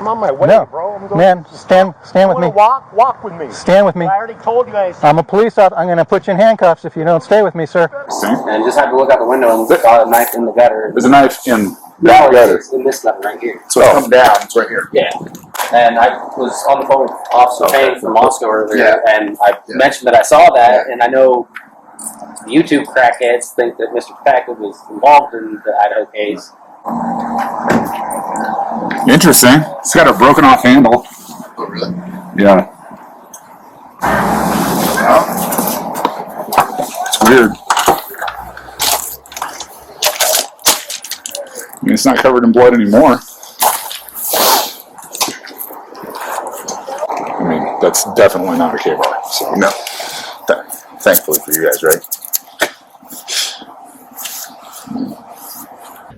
I'm on my way, no, bro. I'm going man, stand with me. Walk with me. Stand with me. I already told you guys. I'm a police officer. I'm going to put you in handcuffs if you don't stay with me, sir. And just had to look out the window and saw a knife in the gutter. There's a knife in the gutter. It's in this gutter right here. So it's come down. It's right here. Yeah. And I was on the phone with Officer Payne from Moscow earlier, and I mentioned that I saw that, and I know YouTube crackheads think that Mr. Kopacka was involved in the Idaho case. Interesting. It's got a broken off handle. Oh, really? Yeah. It's weird. I mean, it's not covered in blood anymore. I mean, that's definitely not a K-bar. So No. Thankfully for you guys, right?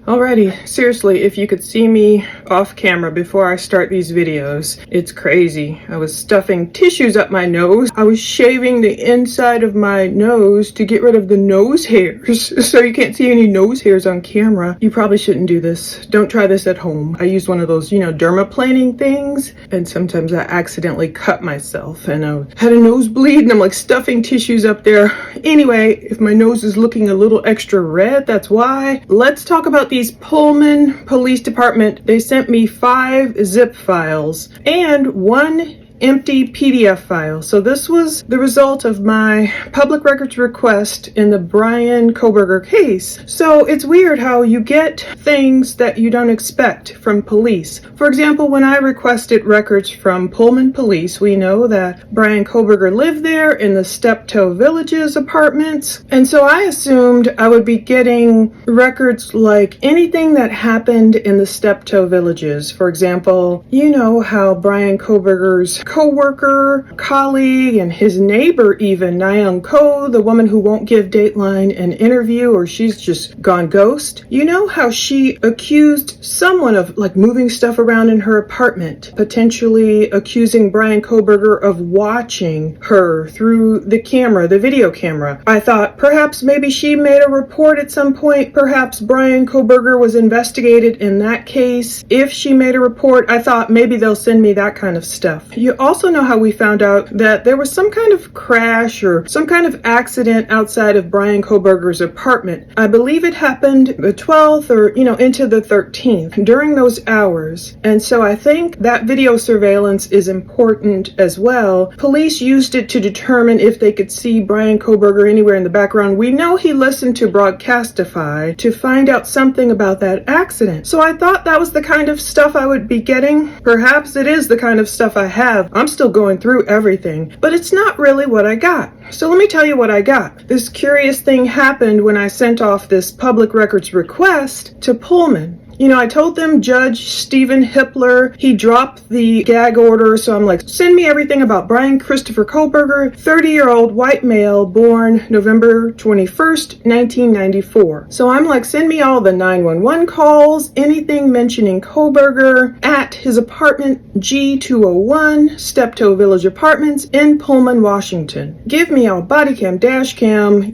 Alrighty, seriously, if you could see me off camera before I start these videos, it's crazy. I was stuffing tissues up my nose. I was shaving the inside of my nose to get rid of the nose hairs. So you can't see any nose hairs on camera. You probably shouldn't do this. Don't try this at home. I use one of those, dermaplaning things, and sometimes I accidentally cut myself and I had a nosebleed and I'm like stuffing tissues up there. Anyway, if my nose is looking a little extra red, that's why. Let's talk about these Pullman Police Department. They sent me 5 zip files and 1 empty PDF file. So this was the result of my public records request in the Bryan Kohberger case. So it's weird how you get things that you don't expect from police. For example, when I requested records from Pullman Police, we know that Bryan Kohberger lived there in the Steptoe Villages apartments. And so I assumed I would be getting records like anything that happened in the Steptoe Villages. For example, you know how Bryan Kohberger's co-worker, colleague, and his neighbor even, Nayoung Ko, the woman who won't give Dateline an interview or she's just gone ghost. You know how she accused someone of moving stuff around in her apartment, potentially accusing Bryan Kohberger of watching her through the camera, the video camera. I thought perhaps maybe she made a report at some point. Perhaps Bryan Kohberger was investigated in that case. If she made a report, I thought maybe they'll send me that kind of stuff. You also know how we found out that there was some kind of crash or some kind of accident outside of Bryan Kohberger's apartment. I believe it happened the 12th or, into the 13th during those hours. And so I think that video surveillance is important as well. Police used it to determine if they could see Bryan Kohberger anywhere in the background. We know he listened to Broadcastify to find out something about that accident. So I thought that was the kind of stuff I would be getting. Perhaps it is the kind of stuff I have. I'm still going through everything, but it's not really what I got. So let me tell you what I got. This curious thing happened when I sent off this public records request to Pullman. I told them Judge Stephen Hippler, he dropped the gag order, so I'm like, send me everything about Bryan Christopher Kohberger, 30-year-old white male, born November 21st, 1994. So I'm like, send me all the 911 calls, anything mentioning Kohberger at his apartment G201, Steptoe Village Apartments in Pullman, Washington. Give me all bodycam, dashcam,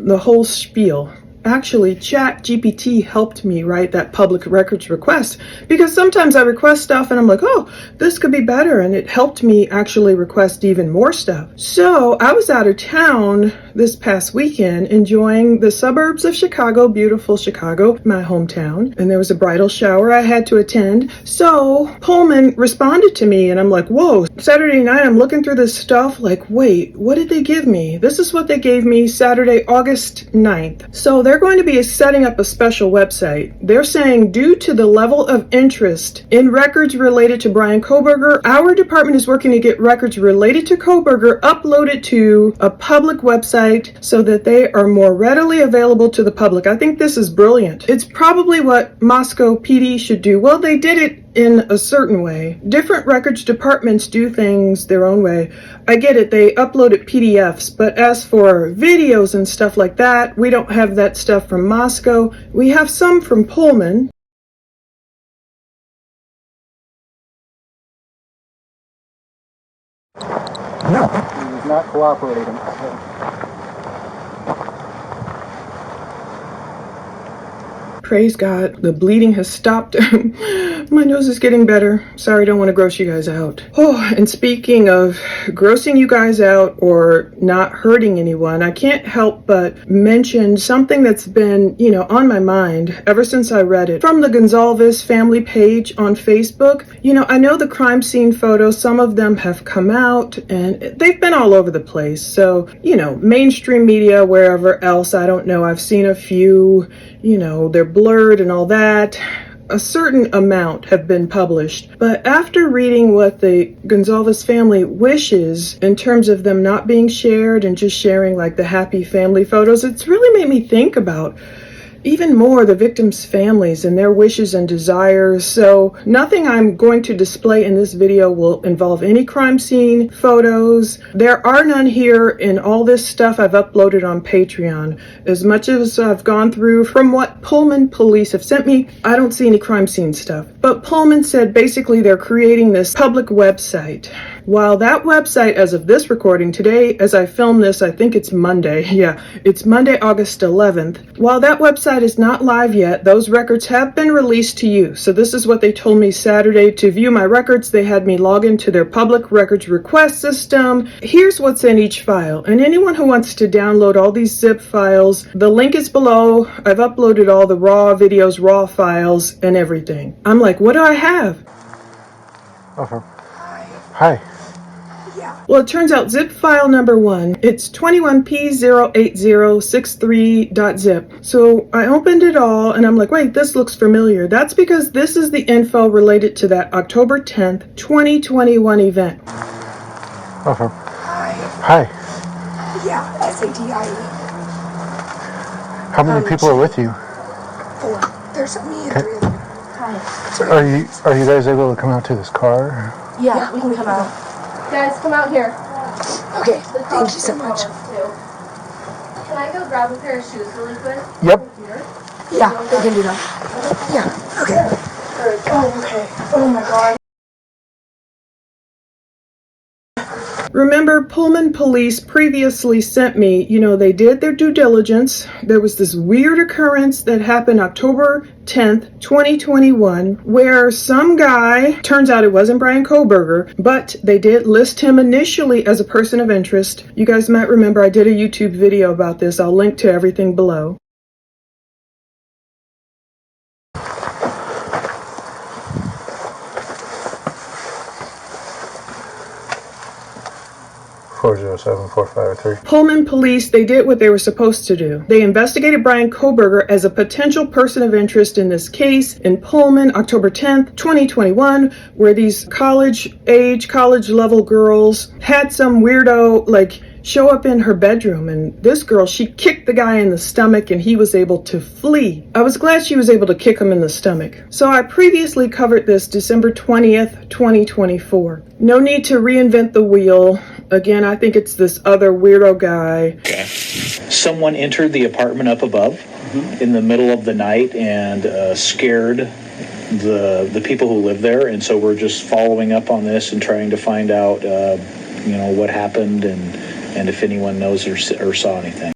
the whole spiel. Actually, ChatGPT helped me write that public records request because sometimes I request stuff and I'm like, oh, this could be better. And it helped me actually request even more stuff. So I was out of town this past weekend enjoying the suburbs of Chicago, beautiful Chicago, my hometown. And there was a bridal shower I had to attend. So Pullman responded to me and I'm like, whoa, Saturday night I'm looking through this stuff like, wait, what did they give me? This is what they gave me Saturday, August 9th. So they're going to be setting up a special website. They're saying due to the level of interest in records related to Bryan Kohberger, our department is working to get records related to Kohberger uploaded to a public website so that they are more readily available to the public. I think this is brilliant. It's probably what Moscow PD should do. Well, they did it in a certain way. Different records departments do things their own way. I get it, they uploaded PDFs, but as for videos and stuff like that, we don't have that stuff from Moscow. We have some from Pullman. No, he was not cooperating. Praise God, the bleeding has stopped. My nose is getting better. Sorry, don't want to gross you guys out. Oh, and speaking of grossing you guys out or not hurting anyone, I can't help but mention something that's been, on my mind ever since I read it. From the Gonzalez family page on Facebook, I know the crime scene photos, some of them have come out and they've been all over the place. So, mainstream media, wherever else, I don't know. I've seen a few, they're blurred and all that. A certain amount have been published, but after reading what the Gonzalez family wishes in terms of them not being shared and just sharing like the happy family photos, it's really made me think about even more the victims' families and their wishes and desires. So nothing I'm going to display in this video will involve any crime scene photos. There are none here, and all this stuff I've uploaded on Patreon. As much as I've gone through from what Pullman police have sent me, I don't see any crime scene stuff. But Pullman said basically they're creating this public website. While that website, as of this recording today, as I film this, I think it's Monday. Yeah, it's Monday, August 11th. While that website is not live yet, those records have been released to you. So this is what they told me Saturday. To view my records, they had me log into their public records request system. Here's what's in each file. And anyone who wants to download all these zip files, the link is below. I've uploaded all the raw videos, raw files, and everything. I'm like, what do I have? Okay. Hi. Well, it turns out zip file number 1, it's 21P08063.zip. So I opened it all and I'm like, wait, this looks familiar. That's because this is the info related to that October 10th, 2021 event. Okay. Hi. Yeah, SATIE. How many people are with you? 4. There's me and 3 of them. Hi. Are you guys able to come out to this car? Yeah, we can come out. Guys, come out here. Okay, thank you so much. Can I go grab a pair of shoes really quick? Yep. Yeah, we can do that. Yeah, okay. Oh, okay. Oh my God. Remember, Pullman police previously sent me, they did their due diligence. There was this weird occurrence that happened October 10th, 2021, where some guy, turns out it wasn't Bryan Kohberger, but they did list him initially as a person of interest. You guys might remember I did a YouTube video about this. I'll link to everything below. 407-453. Pullman police, they did what they were supposed to do. They investigated Bryan Kohberger as a potential person of interest in this case in Pullman, October 10th, 2021, where these college-level girls had some weirdo, show up in her bedroom, and this girl, she kicked the guy in the stomach and he was able to flee. I was glad she was able to kick him in the stomach. So I previously covered this December 20th, 2024. No need to reinvent the wheel. Again, I think it's this other weirdo guy. Okay. Someone entered the apartment up above in the middle of the night and scared the people who live there, and so we're just following up on this and trying to find out what happened and if anyone knows or saw anything.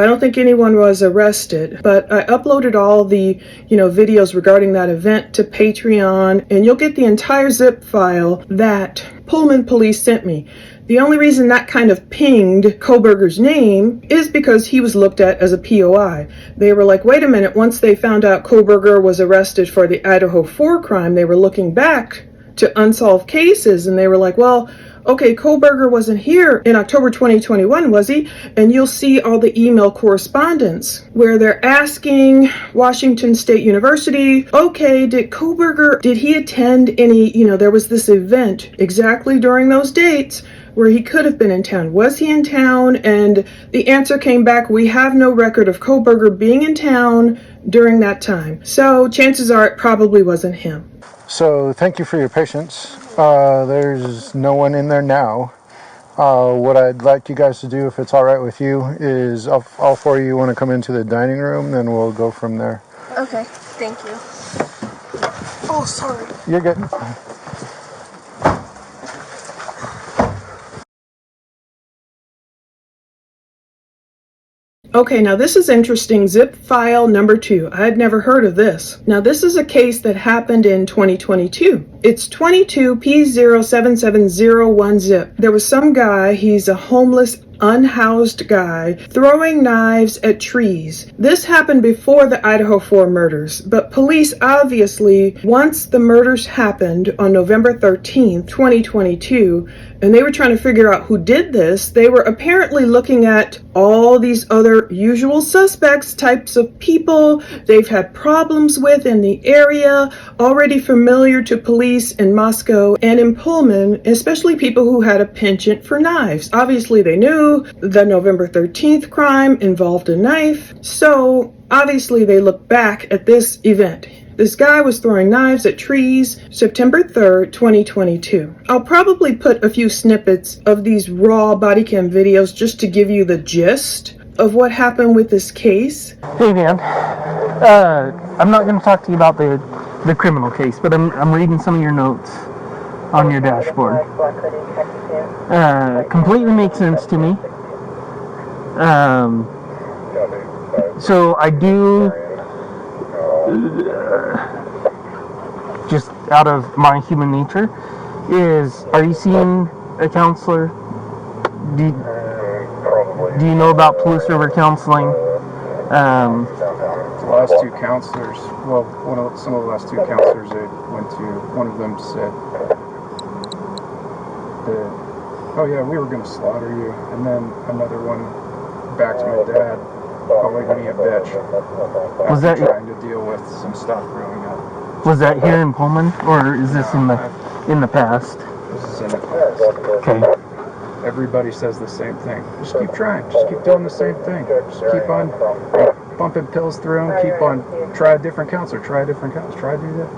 I don't think anyone was arrested, but I uploaded all the, videos regarding that event to Patreon, and you'll get the entire zip file that Pullman police sent me. The only reason that kind of pinged Kohberger's name is because he was looked at as a POI. They were like, wait a minute, once they found out Kohberger was arrested for the Idaho 4 crime, they were looking back to unsolved cases, and they were like, well, okay, Kohberger wasn't here in October 2021, was he? And you'll see all the email correspondence where they're asking Washington State University, okay, did he attend any, there was this event exactly during those dates where he could have been in town. Was he in town? And the answer came back, we have no record of Kohberger being in town during that time. So chances are it probably wasn't him. So thank you for your patience. There's no one in there now. What I'd like you guys to do, if it's all right with you, is all 4 of you want to come into the dining room, then we'll go from there. Okay, thank you. Oh, sorry. You're good. Okay, now this is interesting. Zip file number 2. I had never heard of this. Now this is a case that happened in 2022. It's 22P077010. There was some guy, he's a homeless, unhoused guy, throwing knives at trees. This happened before the Idaho 4 murders, but police obviously, once the murders happened on November 13th, 2022, and they were trying to figure out who did this, they were apparently looking at all these other usual suspects, types of people they've had problems with in the area, already familiar to police in Moscow and in Pullman, especially people who had a penchant for knives. Obviously, they knew the November 13th crime involved a knife, so obviously they looked back at this event. This guy was throwing knives at trees September 3rd, 2022. I'll probably put a few snippets of these raw body cam videos just to give you the gist of what happened with this case. Hey man, I'm not going to talk to you about the criminal case, but I'm reading some of your notes on your dashboard. Completely makes sense to me. So I do, just out of my human nature, are you seeing a counselor? Do you know about Palouse River Counseling? The last two counselors, well, some of the last two counselors I went to, one of them said that, oh yeah, we were going to slaughter you, and then another one backed my dad, calling me a bitch. Was that trying to deal with some stuff growing up? Was that here in Pullman, or is this in the past? This is in the past. Okay. Everybody says the same thing. Just keep trying. Just keep doing the same thing. Just keep on bumping pills through them. Keep on, try a different counselor. Try a different counselor. Try to do that.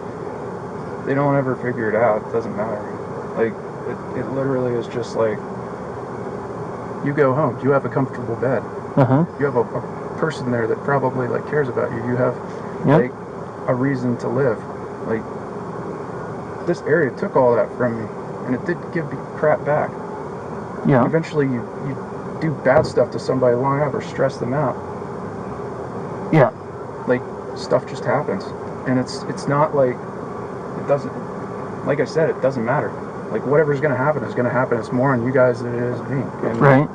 They don't ever figure it out. It doesn't matter. Like, it literally is just like, you go home. You have a comfortable bed. You have a person there that probably like cares about you. You have like a reason to live. Like, this area took all that from me, and it did give me crap back. Yeah. Eventually, you do bad stuff to somebody long enough or stress them out. Yeah. Like, stuff just happens, and it's not like it doesn't. Like I said, it doesn't matter. Like, whatever's gonna happen is gonna happen. It's more on you guys than it is me. And right.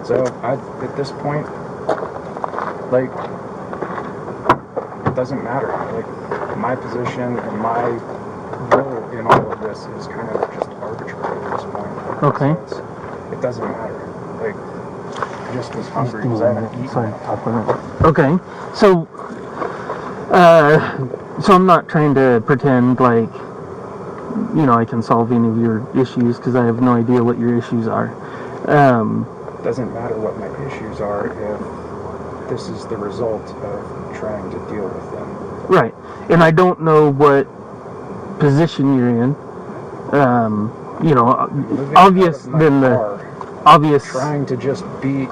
So at this point, like, it doesn't matter. Like, my position and my role in all of this is kind of just arbitrary at this point. Okay. So it doesn't matter. Like, I just was hungry because I haven't eaten. Sorry, talk with it. Okay. So I'm not trying to pretend like, I can solve any of your issues, because I have no idea what your issues are. It doesn't matter what my issues are if this is the result of trying to deal with them. Right. And I don't know what position you're in. Obvious. Trying to just be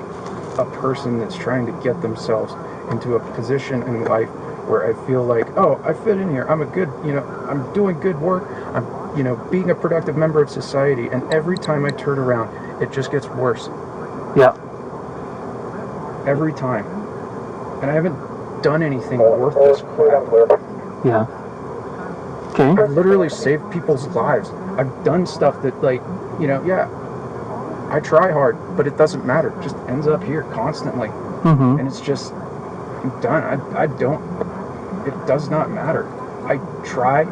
a person that's trying to get themselves into a position in life where I feel like, oh, I fit in here. I'm a good, I'm doing good work. I'm, being a productive member of society. And every time I turn around, it just gets worse. Yeah. Every time. And I haven't done anything worth this crap. Yeah. Okay. I've literally saved people's lives. I've done stuff that, like, I try hard, but it doesn't matter. It just ends up here constantly. Mm-hmm. And it's just, I'm done. It does not matter. I try,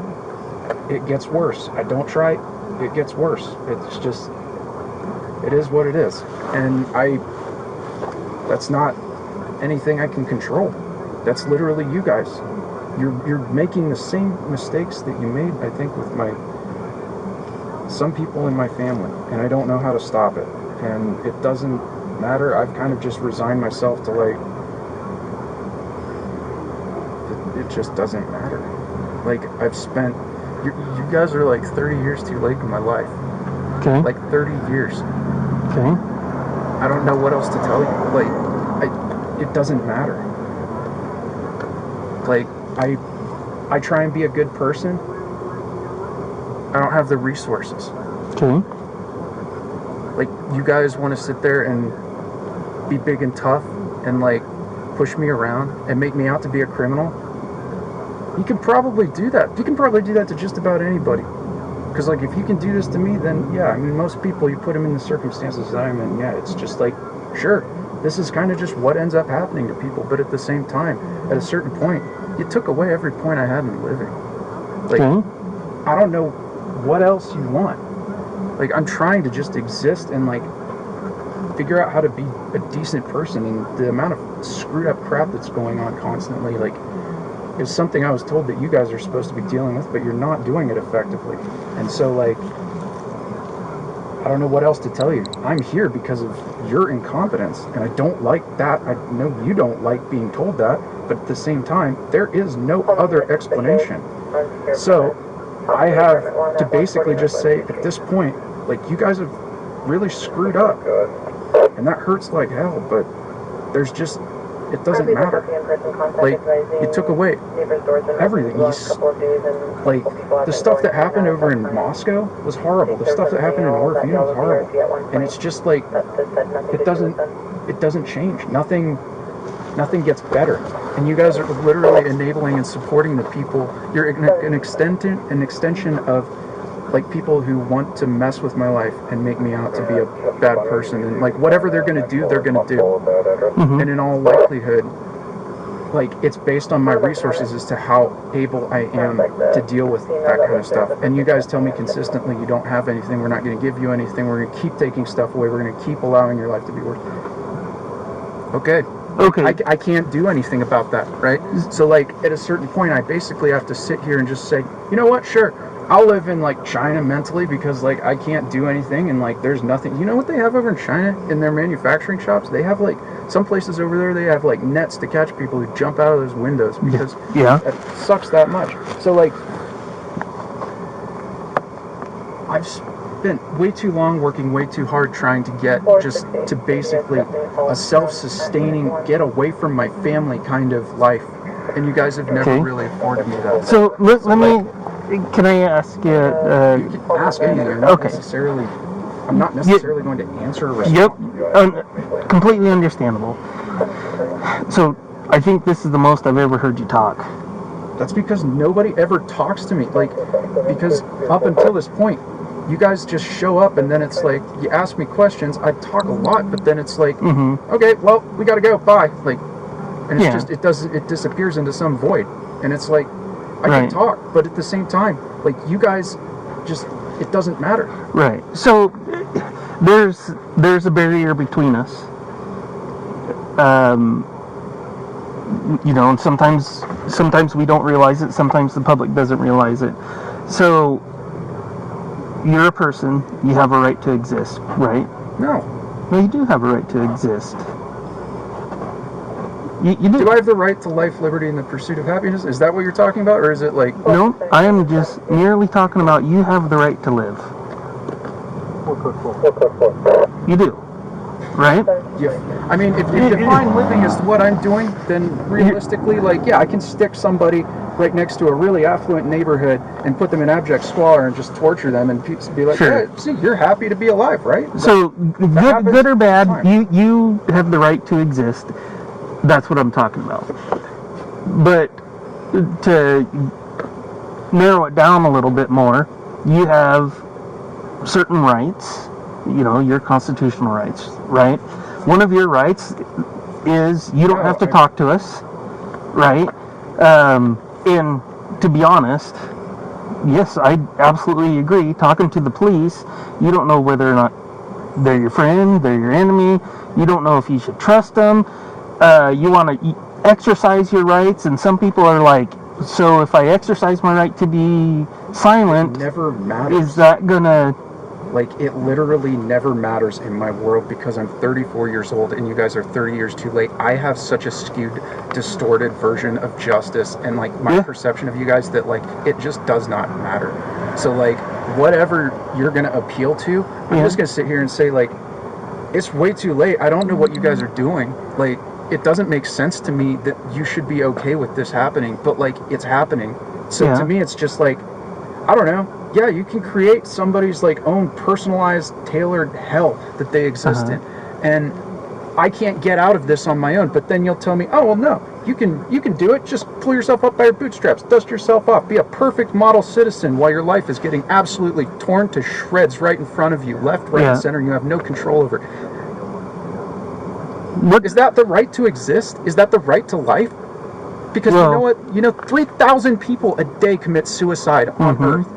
it gets worse. I don't try, it gets worse. It's just, it is what it is. And that's not anything I can control. That's literally you guys. You're making the same mistakes that you made, I think, with some people in my family, and I don't know how to stop it. And it doesn't matter. I've kind of just resigned myself to, like, it just doesn't matter. Like, I've spent, you guys are like 30 years too late in my life. Okay. Like 30 years. Okay. I don't know what else to tell you. Like, it doesn't matter. Like, I try and be a good person. I don't have the resources. Okay. Like, you guys want to sit there and be big and tough and, like, push me around and make me out to be a criminal, you can probably do that. You can probably do that to just about anybody. Because, like, if you can do this to me, then, yeah, I mean, most people, you put them in the circumstances that I'm in, yeah, it's just like, sure, this is kind of just what ends up happening to people. But at the same time, at a certain point, you took away every point I had in living. Like, I don't know what else you want. Like, I'm trying to just exist and, like, figure out how to be a decent person, and the amount of screwed up crap that's going on constantly, like, is something I was told that you guys are supposed to be dealing with, but you're not doing it effectively. And so, like, I don't know what else to tell you. I'm here because of your incompetence, and I don't like that. I know you don't like being told that, but at the same time, there is no other explanation. So I have to basically just say, at this point, like, you guys have really screwed up, and that hurts like hell, but there's just, it doesn't matter. Like, you took away everything. Like, the stuff that happened over in Moscow was horrible. The stuff that happened in Orvieto was horrible. And it's just like, it doesn't change. Nothing gets better. And you guys are literally enabling and supporting the people. You're an extension of, like, people who want to mess with my life and make me out to be a bad person, and, like, whatever they're going to do, they're going to do. And in all likelihood, like, it's based on my resources as to how able I am to deal with that kind of stuff. And you guys tell me consistently you don't have anything, we're not going to give you anything, we're going to keep taking stuff away, we're going to keep allowing your life to be worse. Okay. I can't do anything about that, right? So, like, at a certain point, I basically have to sit here and just say, you know what, sure, I'll live in, like, China mentally because, like, I can't do anything, and, like, there's nothing. You know what they have over in China in their manufacturing shops? They have, like, some places over there, they have, like, nets to catch people who jump out of those windows because it sucks that much. So, like, I've spent way too long working way too hard trying to get just to basically a self-sustaining, get away from my family kind of life, and you guys have never really afforded me that. So, let me... Can I ask you? You can ask anything. I'm not necessarily going to answer or respond. Yep. Completely understandable. So, I think this is the most I've ever heard you talk. That's because nobody ever talks to me. Like, because up until this point, you guys just show up, and then it's like, you ask me questions, I talk a lot, but then it's like, okay, well, we gotta go, bye. Like, and it's just, it disappears into some void. And it's like, I can talk, but at the same time, like, you guys just, it doesn't matter. Right. So there's a barrier between us. You know, and sometimes we don't realize it, sometimes the public doesn't realize it. So you're a person, you have a right to exist, right? No, you do have a right to exist. You do. Do I have the right to life, liberty, and the pursuit of happiness? Is that what you're talking about, or is it like... No, I am just merely talking about you have the right to live. You do, right? Yeah. I mean, if you define living as what I'm doing, then realistically, like, yeah, I can stick somebody right next to a really affluent neighborhood and put them in abject squalor and just torture them and be like, hey, see, you're happy to be alive, right? So, good or bad, you have the right to exist. That's what I'm talking about. But to narrow it down a little bit more, you have certain rights, you know, your constitutional rights, right? One of your rights is you don't have to talk to us, right? And to be honest, yes, I absolutely agree. Talking to the police, you don't know whether or not they're your friend, they're your enemy. You don't know if you should trust them. You want to exercise your rights, and some people are like, so if I exercise my right to be silent, it never matters. Is that gonna... Like, it literally never matters in my world because I'm 34 years old and you guys are 30 years too late. I have such a skewed, distorted version of justice and, like, my perception of you guys that, like, it just does not matter. So, like, whatever you're going to appeal to, I'm just going to sit here and say, like, it's way too late. I don't know what you guys are doing. Like, it doesn't make sense to me that you should be okay with this happening, but, like, it's happening. So to me, it's just like, I don't know. Yeah, you can create somebody's, like, own personalized, tailored hell that they exist in. And I can't get out of this on my own. But then you'll tell me, oh, well, no, you can do it. Just pull yourself up by your bootstraps, dust yourself off, be a perfect model citizen while your life is getting absolutely torn to shreds right in front of you, left, right, and center, and you have no control over it. What is that the right to exist? Is that the right to life? Because you know what? 3,000 people a day commit suicide on Earth.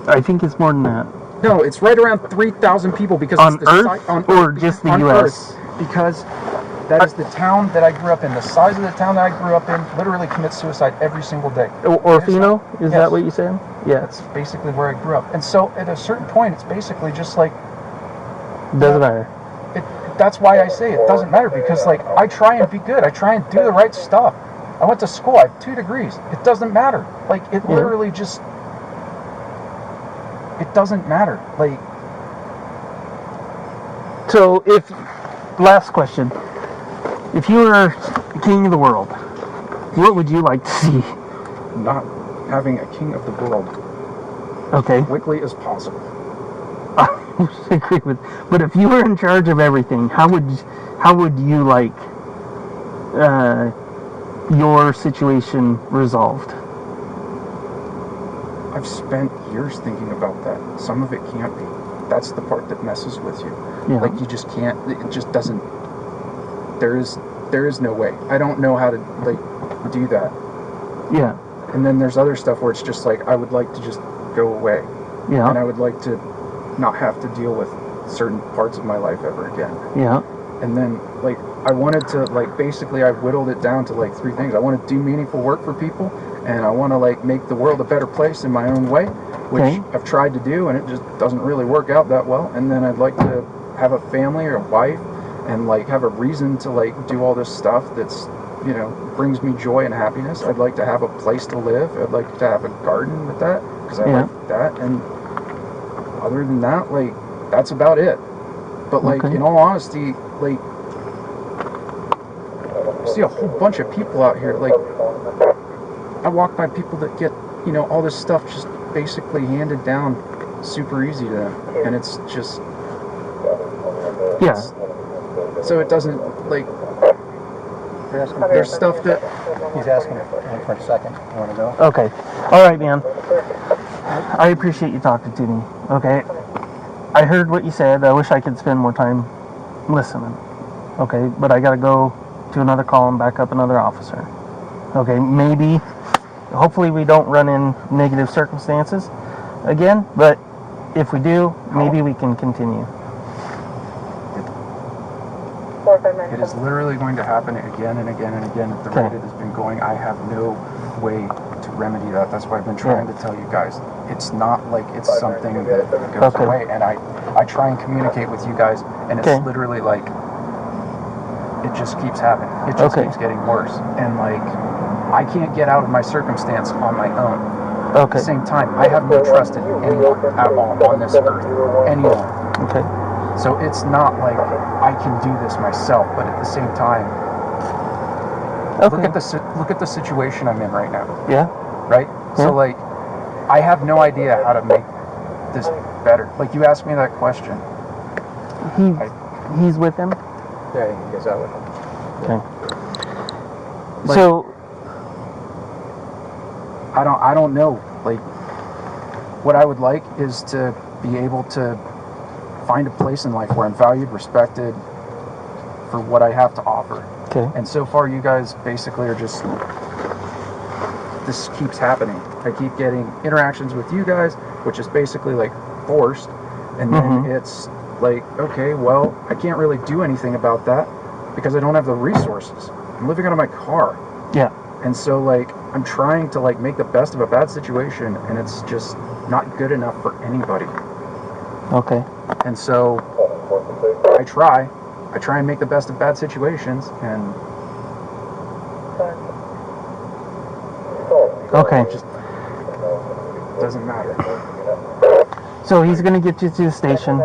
I think it's more than that. No, it's right around 3,000 people because on it's the Earth or just the U.S. Earth, because that is the town that I grew up in. The size of the town that I grew up in literally commits suicide every single day. Orfino? Is that what you're saying? Yeah. That's basically where I grew up. And so at a certain point, it's basically just like... Doesn't matter. That's why I say it doesn't matter, because like I try and be good. I try and do the right stuff. I went to school. I have 2 degrees. It doesn't matter. Like, it literally just... It doesn't matter. Like... So, last question. If you were king of the world, what would you like to see? Not having a king of the world. Okay. Quickly as possible. I agree with. But if you were in charge of everything, how would you like your situation resolved? I've spent years thinking about that. Some of it can't be. That's the part that messes with you. Yeah. Like, you just can't. It just doesn't. There is no way. I don't know how to like do that. Yeah. And then there's other stuff where it's just like, I would like to just go away. Yeah. And I would like to not have to deal with certain parts of my life ever again. Yeah. And then, like, I wanted to, like, basically I whittled it down to, like, 3 things. I want to do meaningful work for people, and I want to, like, make the world a better place in my own way, which I've tried to do, and it just doesn't really work out that well. And then I'd like to have a family or a wife, and, like, have a reason to, like, do all this stuff that's, you know, brings me joy and happiness. I'd like to have a place to live. I'd like to have a garden with that, because I like that. And other than that, like, that's about it. But, like, in all honesty, like, I see a whole bunch of people out here. Like, I walk by people that get, you know, all this stuff just basically handed down super easy to them. And it's just... Yeah. So it doesn't, like... There's stuff that... He's asking for a second. You want to go? Okay. All right, man. I appreciate you talking to me. Okay. I heard what you said. I wish I could spend more time listening. Okay, but I gotta go to another call and back up another officer. Okay, maybe, hopefully we don't run in negative circumstances again, but if we do, maybe we can continue. It is literally going to happen again and again and again at the rate it has been going. I have no way to remedy that. That's why I've been trying to tell you guys. It's not like it's something that goes away. And I try and communicate with you guys, and it's literally like, it just keeps happening. It just keeps getting worse. And like, I can't get out of my circumstance on my own. At the same time, I have no trust in anyone at all on this earth. Anyone. Okay. So it's not like I can do this myself, but at the same time, look at the situation I'm in right now. Yeah. Right? So like, I have no idea how to make this better. Like, you asked me that question. He's with him? Yeah, he gets out with him. Okay. So I don't know. Like, what I would like is to be able to find a place in life where I'm valued, respected for what I have to offer. Okay. And so far, you guys basically are just, this keeps happening. I keep getting interactions with you guys, which is basically like forced. And then it's like, okay, well, I can't really do anything about that because I don't have the resources. I'm living out of my car. Yeah. And so, like, I'm trying to, like, make the best of a bad situation, and it's just not good enough for anybody. Okay. And so, I try and make the best of bad situations, and it just doesn't matter. So he's going to get you to the station.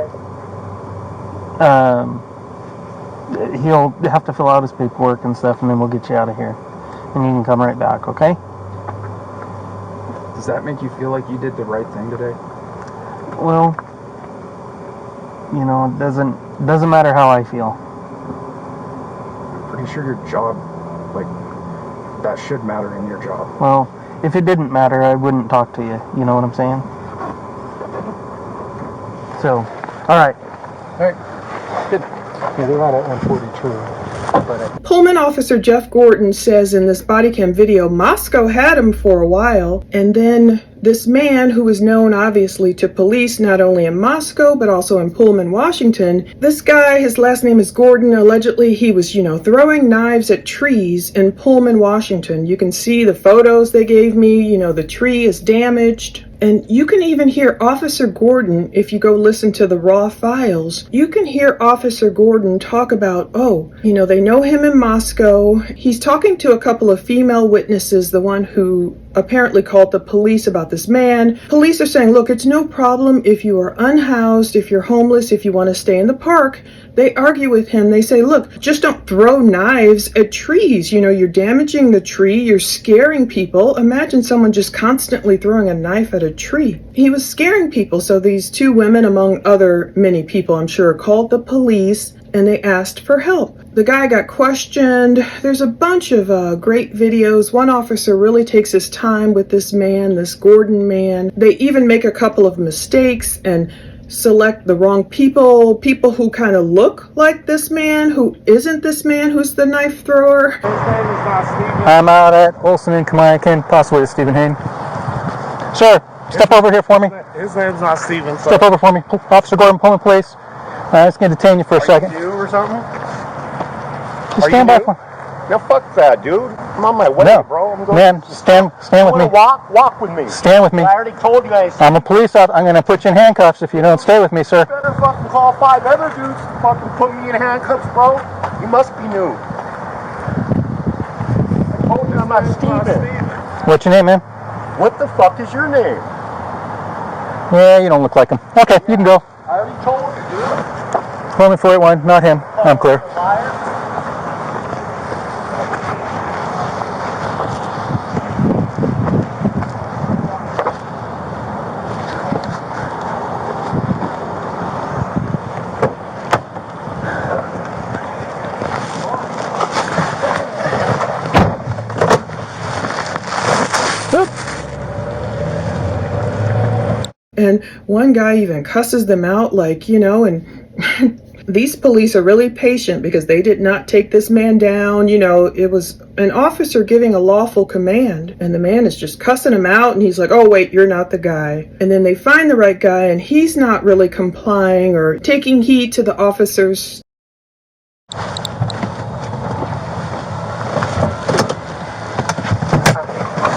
He'll have to fill out his paperwork and stuff, and then we'll get you out of here. And you can come right back, okay? Does that make you feel like you did the right thing today? Well, you know, it doesn't matter how I feel. pretty sure your job, like, that should matter in your job. Well, if it didn't matter, I wouldn't talk to you. You know what I'm saying? So, all right. All right. Good. Yeah, they're out at 142. But Pullman officer Jeff Gordon says in this body cam video, Moscow had him for a while, and then this man who was known obviously to police not only in Moscow but also in Pullman, Washington, this guy, his last name is Gordon, allegedly he was, throwing knives at trees in Pullman, Washington. You can see the photos they gave me, the tree is damaged. And you can even hear Officer Gordon, if you go listen to the raw files, you can hear Officer Gordon talk about, they know him in Moscow. He's talking to a couple of female witnesses, the one who apparently called the police about this man. Police are saying, look, it's no problem if you are unhoused, if you're homeless, if you want to stay in the park. They argue with him. They say, look, just don't throw knives at trees. You're damaging the tree. You're scaring people. Imagine someone just constantly throwing a knife at a tree. He was scaring people. So these two women, among other many people, I'm sure, called the police and they asked for help. The guy got questioned. There's a bunch of great videos. One officer really takes his time with this man, this Gordon man. They even make a couple of mistakes and select the wrong people who kind of look like this man, who isn't this man who's the knife thrower. his name is not Steven. I'm out at Olson and Kamaikan, possibly it's Stephen Hain. Sir, step over here for me. His name's not Steven. So Step over for me. Officer Gordon Pullman, please. I'm just going to detain you for a second. you or something? Just stand by for No, fuck that, dude. I'm on my way, No. bro. I'm going. Man, stand with me. Walk with me. Stand with me. I already told you guys. I'm a police officer. I'm going to put you in handcuffs if you don't stay with me, sir. You better fucking call 5 other dudes to fucking put me in handcuffs, bro. You must be new. I told you I'm not Steven. What's your name, man? What the fuck is your name? Yeah, you don't look like him. Okay, you can go. I already told you, dude. Pullman 481, not him. I'm clear. Liar. And one guy even cusses them out and these police are really patient because they did not take this man down. It was an officer giving a lawful command and the man is just cussing him out and he's like, oh wait, you're not the guy. And then they find the right guy and he's not really complying or taking heed to the officers.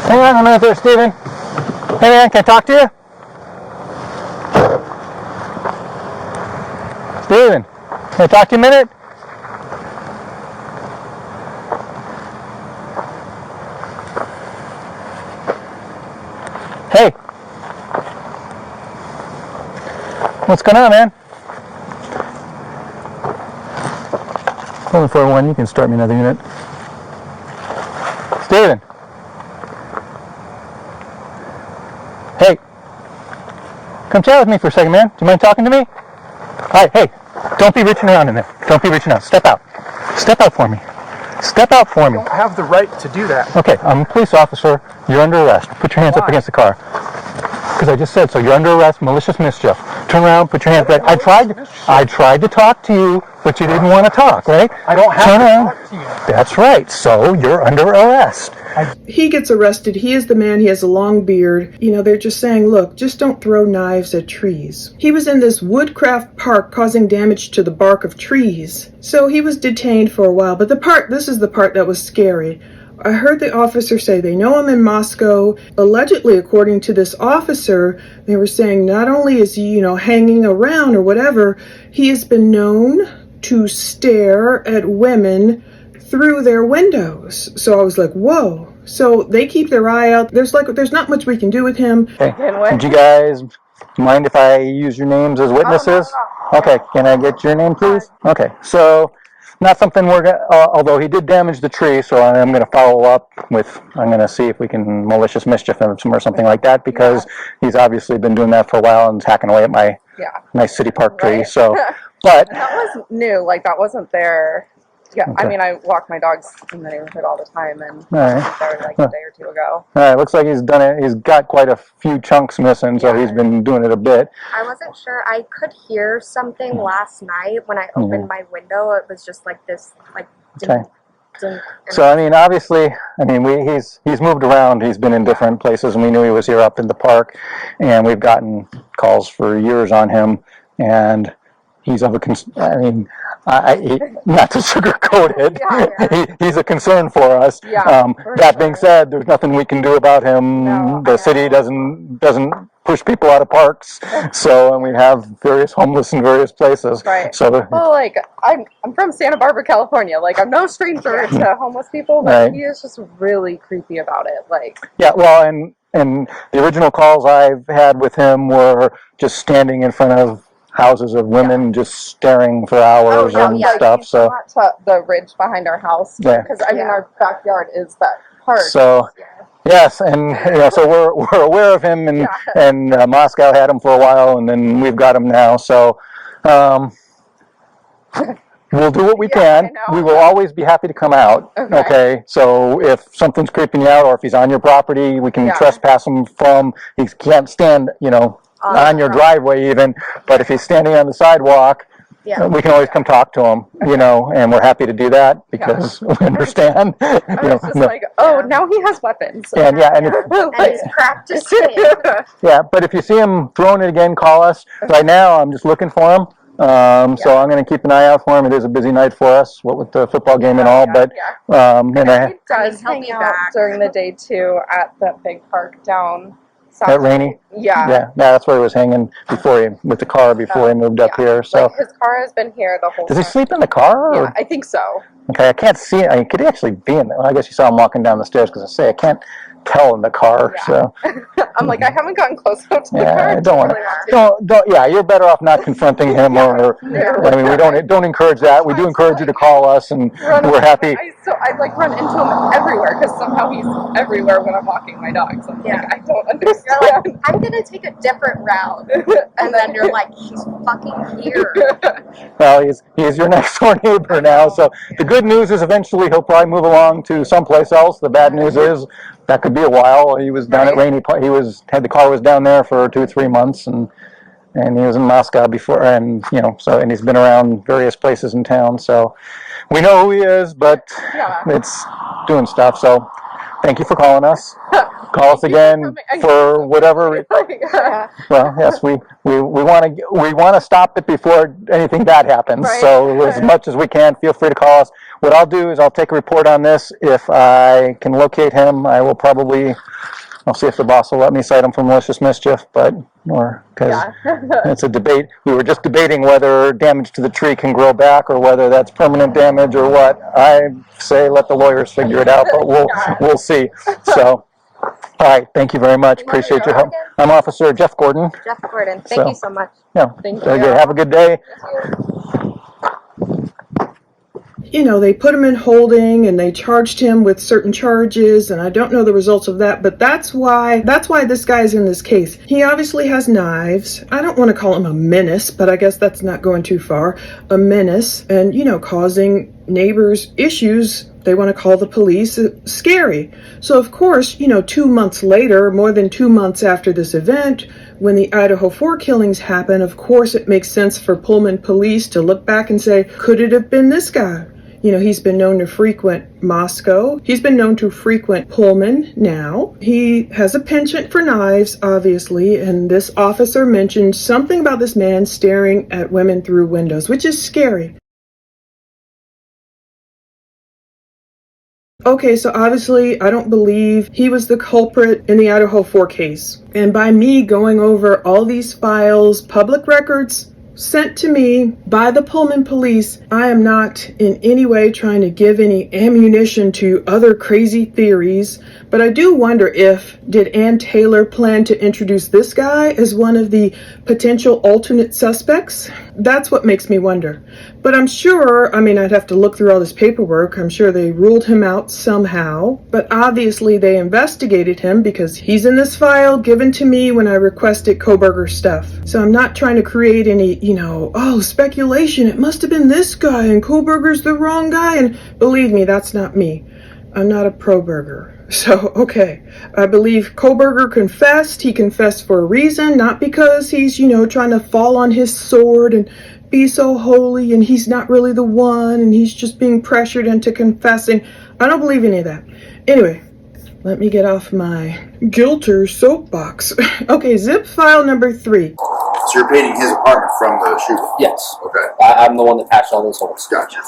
Hang on a minute there, Steven. Hey man, can I talk to you? Steven, can I talk to you a minute? Hey. What's going on, man? Only 401, you can start me another unit. Steven. Hey. Come chat with me for a second, man. Do you mind talking to me? Alright, hey, don't be reaching around in there. Don't be reaching out. Step out. Step out for me. Step out for me. I don't have the right to do that. Okay, I'm a police officer. You're under arrest. Put your hands up against the car. Because I just said so. You're under arrest, malicious mischief. Turn around, put your hands back. I tried to talk to you, but you didn't want to talk, right? I don't have Turn to around. talk to you. That's right. So you're under arrest. He gets arrested. He is the man. He has a long beard. They're just saying, look, just don't throw knives at trees. He was in this woodcraft park causing damage to the bark of trees. So he was detained for a while. But this is the part that was scary. I heard the officer say they know him in Moscow. Allegedly, according to this officer, they were saying not only is he, hanging around or whatever, he has been known to stare at women through their windows. So I was like, whoa. So they keep their eye out. There's not much we can do with him. Hey, would you guys mind if I use your names as witnesses? Okay, can I get your name, please? Okay, so not something we're going to, although he did damage the tree, so I'm going to follow up with, I'm going to see if we can malicious mischief him or something like that, because he's obviously been doing that for a while and hacking away at my nice city park tree, so, but. That was new, that wasn't there Yeah, I Okay. mean, I walk my dogs in the neighborhood all the time, and All right. I was there like a day or two ago. All right, looks like he's done it. He's got quite a few chunks missing, so he's been doing it a bit. I wasn't sure. I could hear something last night when I opened my window. It was just like this, like. Okay. Dink, So I mean, obviously, I mean, he's moved around. He's been in different places, and we knew he was here up in the park, and we've gotten calls for years on him, and he's of a I mean, not to sugarcoat it, he's a concern for us. That being said, there's nothing we can do about him. The city doesn't push people out of parks, so and we have various homeless in various places. Right. So well, like I'm from Santa Barbara, California. Like I'm no stranger to homeless people, but he is just really creepy about it. Like yeah, well, and the original calls I've had with him were just standing in front of houses of women just staring for hours and stuff. So to the ridge behind our house, because I mean our backyard is that park. So yes, and you know, so we're aware of him, and Moscow had him for a while, and then we've got him now. So we'll do what we can. We will always be happy to come out. Okay. So if something's creeping you out, or if he's on your property, we can trespass him from. He can't stand, you know, on your driveway even, but if he's standing on the sidewalk, we can always come talk to him, you know, and we're happy to do that because we understand. I was just like, oh, now he has weapons. And and he's practicing. Yeah, but if you see him throwing it again, call us. Right now, I'm just looking for him. So I'm going to keep an eye out for him. It is a busy night for us, what with the football game and all, but and he does hang out during the day too at that big park down. At Rainy? Yeah, that's where he was hanging before with the car before he moved up here. So like his car has been here the whole time. Does he sleep in the car? Or? Yeah, I think so. Okay, I can't see. I could actually be in there. Well, I guess you saw him walking down the stairs because I can't tell in the car. So I'm like, I haven't gotten close enough to the car. I don't want to. Don't. Yeah, you're better off not confronting him, or I mean, we don't encourage that. We do encourage you to call us, and we're happy. I like run into him everywhere because somehow he's everywhere when I'm walking my dogs. I'm like, I don't understand. You're like, I'm gonna take a different route, and then you're like, he's fucking here. Well, he's your next door neighbor now. So the good news is eventually he'll probably move along to someplace else. The bad news is that could be a while. He was down at Rainy. The car was down there for 2 or 3 months, and he was in Moscow before, and you know, so and he's been around various places in town. So we know who he is, but it's doing stuff. So thank you for calling us. Call us again for whatever. Well, yes, we want to stop it before anything bad happens. So as much as we can, feel free to call us. What I'll do is I'll take a report on this. If I can locate him, I will probably. I'll see if the boss will let me cite him for malicious mischief, because it's a debate. We were just debating whether damage to the tree can grow back or whether that's permanent damage or what. I say let the lawyers figure it out, but we'll see. So, all right, thank you very much. Appreciate your help. I'm Officer Jeff Gordon. Jeff Gordon, thank you so much. Yeah, thank you. Have a good day. You know, they put him in holding and they charged him with certain charges, and I don't know the results of that, but that's why this guy's in this case. He obviously has knives. I don't want to call him a menace, but I guess that's not going too far. A menace, and you know, causing neighbors issues. They want to call the police. Scary. So of course, you know, 2 months later, more than 2 months after this event, when the Idaho 4 killings happen, of course it makes sense for Pullman police to look back and say, could it have been this guy? You know, he's been known to frequent Moscow. He's been known to frequent Pullman now. He has a penchant for knives, obviously, and this officer mentioned something about this man staring at women through windows, which is scary. Okay, so obviously I don't believe he was the culprit in the Idaho 4 case. And by me going over all these files, public records, sent to me by the Pullman police, I am not in any way trying to give any ammunition to other crazy theories, but I do wonder did Ann Taylor plan to introduce this guy as one of the potential alternate suspects? That's what makes me wonder. But I'm sure, I mean, I'd have to look through all this paperwork. I'm sure they ruled him out somehow. But obviously they investigated him because he's in this file given to me when I requested Kohberger stuff. So I'm not trying to create any, oh, speculation. It must have been this guy and Kohberger's the wrong guy. And believe me, that's not me. I'm not a pro-burger. So, okay, I believe Kohberger confessed. He confessed for a reason, not because he's, trying to fall on his sword and be so holy and he's not really the one and he's just being pressured into confessing. I don't believe any of that. Anyway, let me get off my guilter soapbox. Okay, zip file number 3. So you're painting his apartment from the shooting? Yes. Okay. I'm the one that patched all those holes. Gotcha.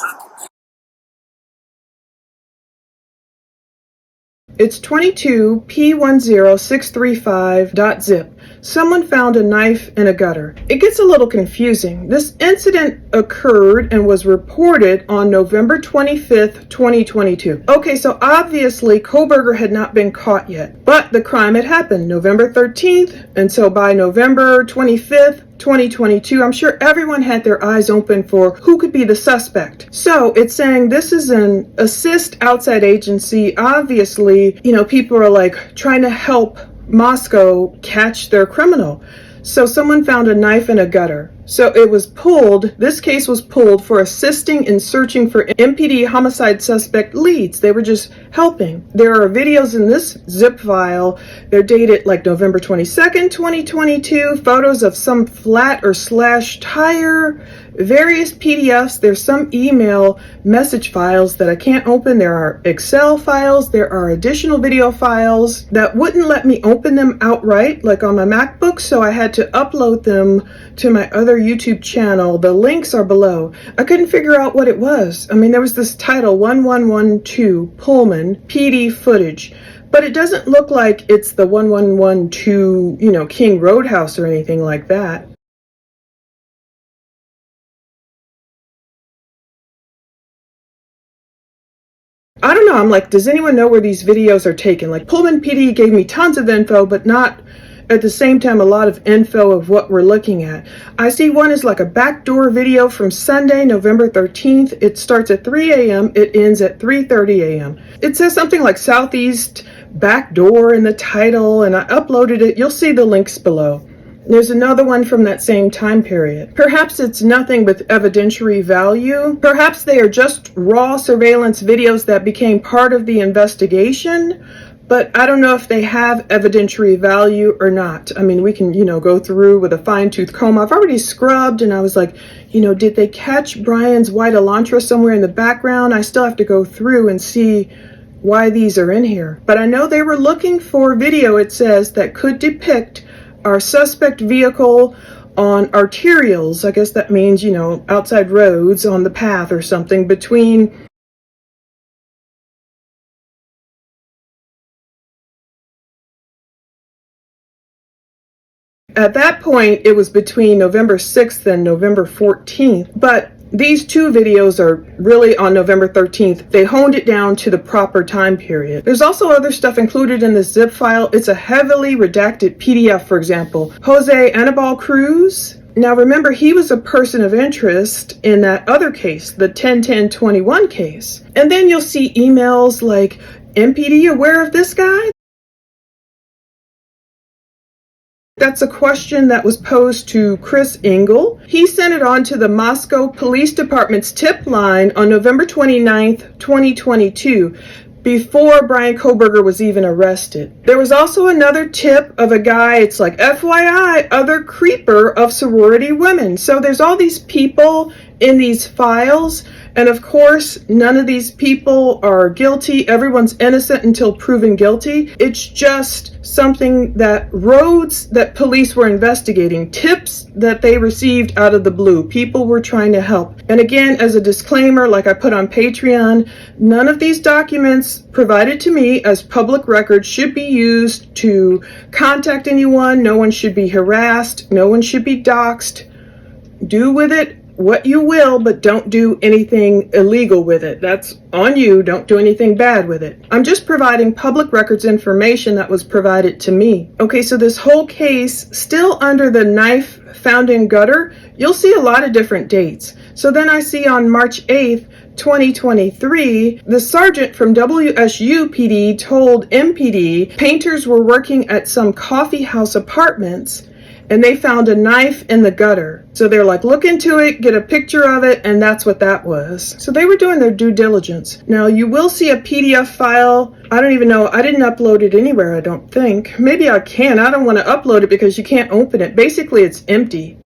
It's 22P10635.zip. Someone found a knife in a gutter. It gets a little confusing. This incident occurred and was reported on November 25th, 2022. Okay, so obviously Kohberger had not been caught yet, but the crime had happened November 13th, and so by November 25th, 2022, I'm sure everyone had their eyes open for who could be the suspect. So it's saying this is an assist outside agency. Obviously, people are like trying to help Moscow catch their criminal. So someone found a knife in a gutter. So it was pulled, this case was pulled for assisting in searching for MPD homicide suspect leads. They were just helping. There are videos in this zip file. They're dated like November 22nd, 2022. Photos of some flat or slashed tire, various PDFs. There's some email message files that I can't open. There are Excel files. There are additional video files that wouldn't let me open them outright, like on my MacBook. So I had to upload them to my other YouTube channel. The links are below. I couldn't figure out what it was. I mean, there was this title 1112 Pullman PD footage, but it doesn't look like it's the 1112, King Roadhouse or anything like that. I don't know. I'm like, does anyone know where these videos are taken? Like, Pullman PD gave me tons of info, but not at the same time a lot of info of what we're looking at. I see one is like a backdoor video from Sunday, November 13th. It starts at 3 a.m. It ends at 3:30 a.m. It says something like Southeast Backdoor in the title, and I uploaded it. You'll see the links below. There's another one from that same time period. Perhaps it's nothing with evidentiary value. Perhaps they are just raw surveillance videos that became part of the investigation, but I don't know if they have evidentiary value or not. I mean, we can, go through with a fine-tooth comb. I've already scrubbed, and I was like, did they catch Brian's white Elantra somewhere in the background? I still have to go through and see why these are in here. But I know they were looking for video, it says, that could depict our suspect vehicle on arterials. I guess that means, outside roads on the path or something between at that point, it was between November 6th and November 14th, but these two videos are really on November 13th. They honed it down to the proper time period. There's also other stuff included in this zip file. It's a heavily redacted PDF, for example. Jose Anibal Cruz. Now remember, he was a person of interest in that other case, the 10-10-21 case. And then you'll see emails like, MPD aware of this guy? That's a question that was posed to Chris Engel. He sent it on to the Moscow Police Department's tip line on November 29th, 2022, before Bryan Kohberger was even arrested. There was also another tip of a guy, it's like, FYI, other creeper of sorority women. So there's all these people in these files, and of course, none of these people are guilty. Everyone's innocent until proven guilty. It's just something that roads that police were investigating, tips that they received out of the blue. People were trying to help. And again, as a disclaimer, like I put on Patreon, none of these documents provided to me as public records should be used to contact anyone. No one should be harassed. No one should be doxxed. Do with it what you will, but don't do anything illegal with it. That's on you. Don't do anything bad with it. I'm just providing public records information that was provided to me. Okay, so this whole case, still under the knife found in gutter, you'll see a lot of different dates. So then I see on March 8th, 2023, the sergeant from WSU PD told MPD painters were working at some coffee house apartments and they found a knife in the gutter. So they're like, look into it, get a picture of it, and that's what that was. So they were doing their due diligence. Now you will see a PDF file. I don't even know, I didn't upload it anywhere, I don't think. Maybe I can, I don't want to upload it because you can't open it. Basically it's empty.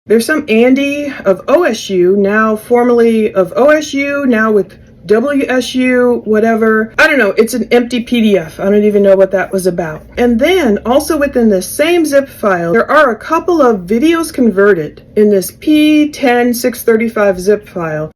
There's some Andy of OSU, now formerly of OSU, now with WSU, whatever. I don't know, it's an empty PDF. I don't even know what that was about. And then also within this same zip file, there are a couple of videos converted in this P10635 zip file.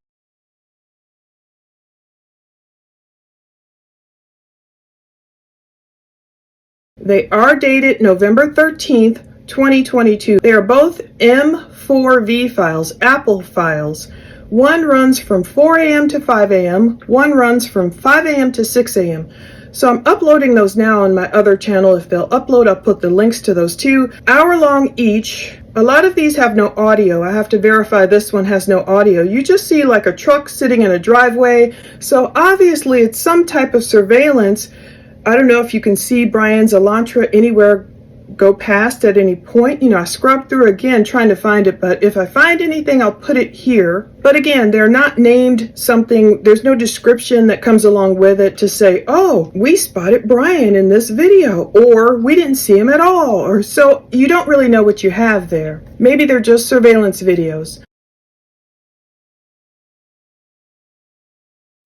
They are dated November 13th, 2022. They are both M4V files, Apple files. One runs from 4 a.m. to 5 a.m. One runs from 5 a.m. to 6 a.m. So I'm uploading those now on my other channel. If they'll upload, I'll put the links to those too. Hour long each. A lot of these have no audio. I have to verify this one has no audio. You just see like a truck sitting in a driveway. So obviously it's some type of surveillance. I don't know if you can see Bryan's Elantra anywhere go past at any point. You know, I scrubbed through again trying to find it, but if I find anything, I'll put it here. But again, they're not named something, there's no description that comes along with it to say, oh, we spotted Bryan in this video, or we didn't see him at all, or so you don't really know what you have there. Maybe they're just surveillance videos.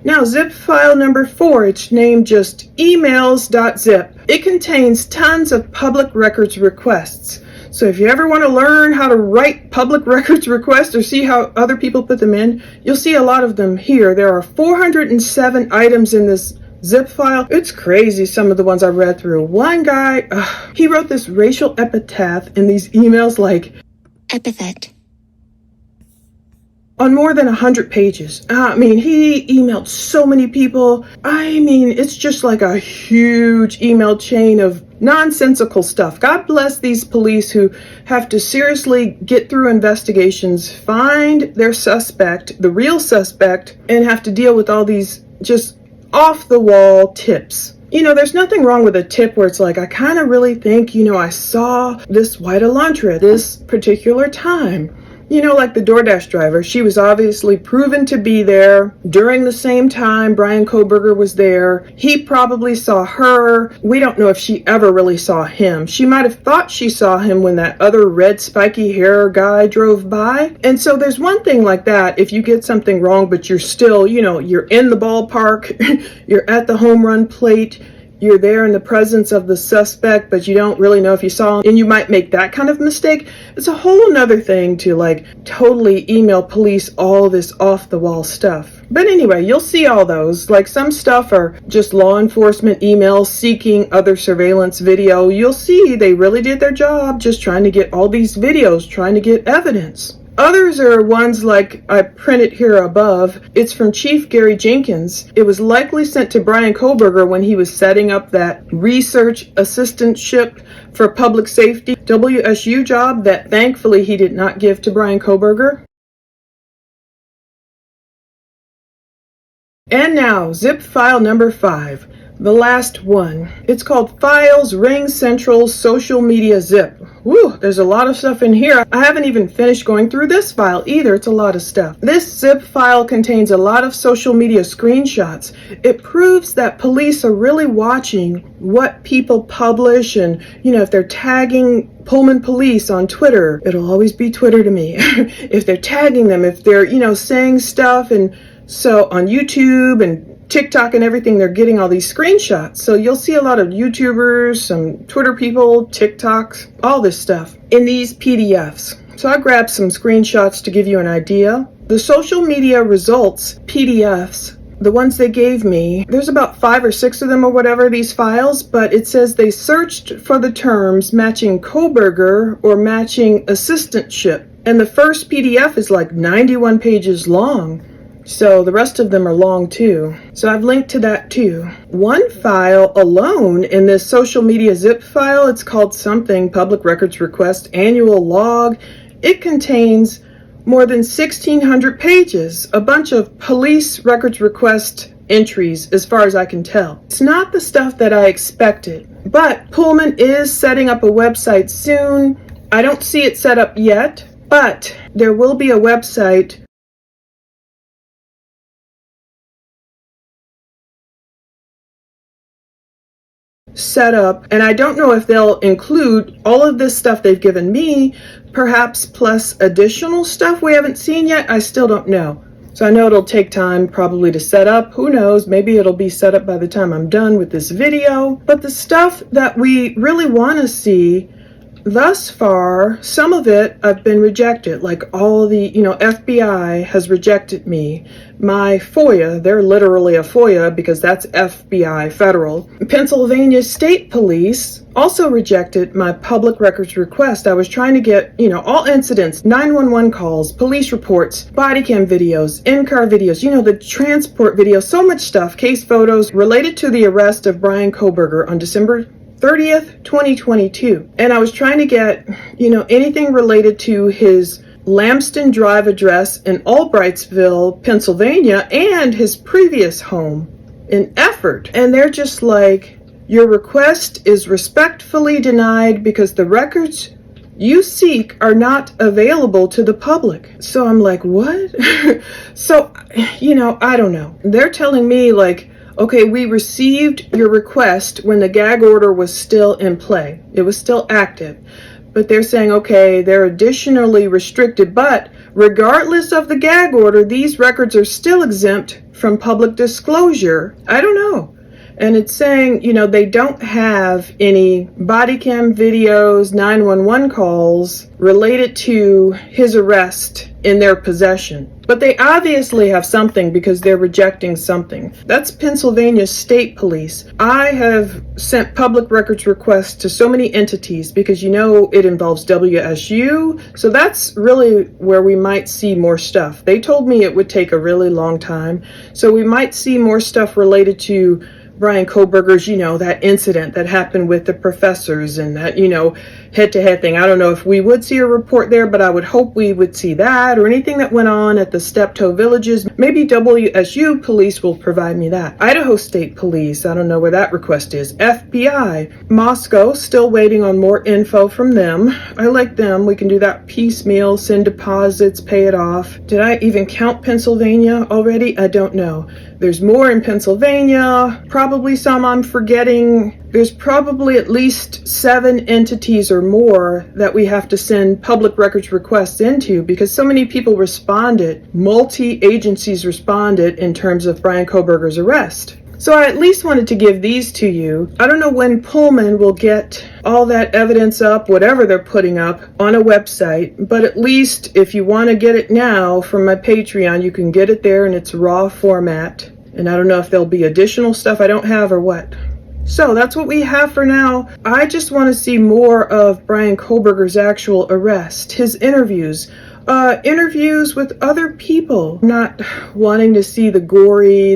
Now, zip file number 4, it's named just emails.zip. It contains tons of public records requests. So if you ever want to learn how to write public records requests or see how other people put them in, you'll see a lot of them here. There are 407 items in this zip file. It's crazy, some of the ones I read through. One guy, he wrote this racial epitaph in these emails like, epithet, on more than 100 pages. I mean, he emailed so many people. I mean, it's just like a huge email chain of nonsensical stuff. God bless these police who have to seriously get through investigations, find their suspect, the real suspect, and have to deal with all these just off-the-wall tips. You know, there's nothing wrong with a tip where it's like, I kind of really think, you know, I saw this white Elantra at this particular time. You know, like the DoorDash driver, she was obviously proven to be there during the same time Bryan Kohberger was there. He probably saw her. We don't know if she ever really saw him. She might have thought she saw him when that other red spiky hair guy drove by. And so there's one thing like that, if you get something wrong, but you're still, you know, you're in the ballpark, you're at the home run plate, you're there in the presence of the suspect, but you don't really know if you saw him, and you might make that kind of mistake. It's a whole nother thing to like totally email police all this off the wall stuff. But anyway, you'll see all those. Like some stuff are just law enforcement emails seeking other surveillance video. You'll see they really did their job just trying to get all these videos, trying to get evidence. Others are ones like I printed here above. It's from Chief Gary Jenkins. It was likely sent to Bryan Kohberger when he was setting up that research assistantship for public safety WSU job that thankfully he did not give to Bryan Kohberger. And now, zip file number 5. The last one. It's called Files Ring Central Social Media Zip. Woo, there's a lot of stuff in here. I haven't even finished going through this file either. It's a lot of stuff. This zip file contains a lot of social media screenshots. It proves that police are really watching what people publish, and, you know, if they're tagging Pullman Police on Twitter, it'll always be Twitter to me. If they're tagging them, if they're, you know, saying stuff, and so on YouTube and TikTok and everything, they're getting all these screenshots. So you'll see a lot of YouTubers, some Twitter people, TikToks, all this stuff in these PDFs. So I grabbed some screenshots to give you an idea. The social media results PDFs the ones they gave me, there's about 5 or 6 of them or whatever, these files, but it says they searched for the terms matching Kohberger or matching assistantship. And the first PDF is like 91 pages long. So the rest of them are long too. So I've linked to that too. One file alone in this social media zip file, it's called something, Public Records Request Annual Log. It contains more than 1,600 pages, a bunch of police records request entries as far as I can tell. It's not the stuff that I expected, but Pullman is setting up a website soon. I don't see it set up yet, but there will be a website set up, and I don't know if they'll include all of this stuff they've given me, perhaps plus additional stuff we haven't seen yet. I still don't know. So I know it'll take time probably to set up. Who knows? Maybe it'll be set up by the time I'm done with this video. But the stuff that we really want to see thus far, some of it I've been rejected, like all the, FBI has rejected me. My FOIA, they're literally a FOIA because that's FBI, federal. Pennsylvania State Police also rejected my public records request. I was trying to get, all incidents, 911 calls, police reports, body cam videos, in-car videos, the transport videos, so much stuff, case photos related to the arrest of Bryan Kohberger on December 30th, 2022. And I was trying to get, anything related to his Lambston Drive address in Albrightsville, Pennsylvania, and his previous home in Effort. And they're just like, your request is respectfully denied because the records you seek are not available to the public. So I'm like, what? So, I don't know. They're telling me like, okay, we received your request when the gag order was still in play. It was still active. But they're saying, okay, they're additionally restricted, but regardless of the gag order, these records are still exempt from public disclosure. I don't know. And it's saying, they don't have any body cam videos, 911 calls related to his arrest in their possession. But they obviously have something because they're rejecting something. That's Pennsylvania State Police. I have sent public records requests to so many entities because it involves WSU. So that's really where we might see more stuff. They told me it would take a really long time. So we might see more stuff related to Bryan Kohberger's, that incident that happened with the professors and that, head-to-head thing. I don't know if we would see a report there, but I would hope we would see that or anything that went on at the Steptoe villages. Maybe WSU police will provide me that. Idaho State Police, I don't know where that request is. FBI, Moscow, still waiting on more info from them. I like them. We can do that piecemeal, send deposits, pay it off. Did I even count Pennsylvania already? I don't know. There's more in Pennsylvania, probably some I'm forgetting. There's probably at least 7 entities or more that we have to send public records requests into because so many people responded, multi-agencies responded in terms of Bryan Kohberger's arrest. So I at least wanted to give these to you. I don't know when Pullman will get all that evidence up, whatever they're putting up, on a website, but at least if you want to get it now from my Patreon, you can get it there in its raw format. And I don't know if there'll be additional stuff I don't have or what. So that's what we have for now. I just want to see more of Bryan Kohberger's actual arrest, his interviews with other people, not wanting to see the gory,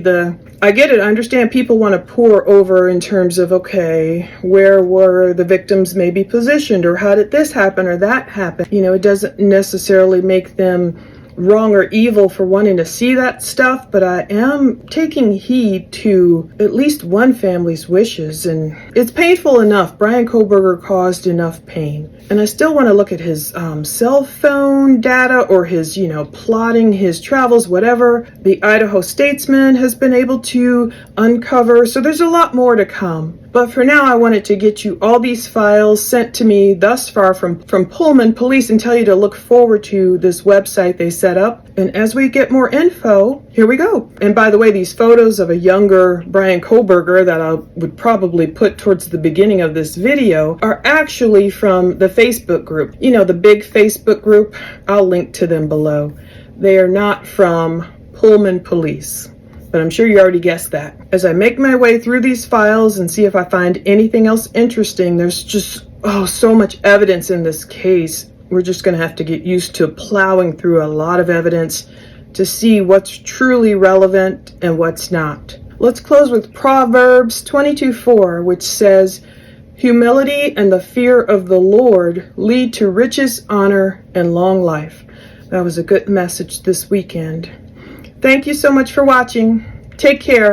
I get it, I understand people want to pour over in terms of, okay, where were the victims maybe positioned, or how did this happen or that happen? It doesn't necessarily make them wrong or evil for wanting to see that stuff, but I am taking heed to at least one family's wishes, and it's painful enough. Bryan Kohberger caused enough pain, and I still want to look at his cell phone data or his, plotting his travels, whatever the Idaho Statesman has been able to uncover. So there's a lot more to come. But for now, I wanted to get you all these files sent to me thus far from Pullman Police and tell you to look forward to this website they set up. And as we get more info, here we go. And by the way, these photos of a younger Bryan Kohberger that I would probably put towards the beginning of this video are actually from the Facebook group. The big Facebook group. I'll link to them below. They are not from Pullman Police. but I'm sure you already guessed that. As I make my way through these files and see if I find anything else interesting, there's just, so much evidence in this case. We're just going to have to get used to plowing through a lot of evidence to see what's truly relevant and what's not. Let's close with Proverbs 22:4, which says, "Humility and the fear of the Lord lead to riches, honor, and long life." That was a good message this weekend. Thank you so much for watching. Take care.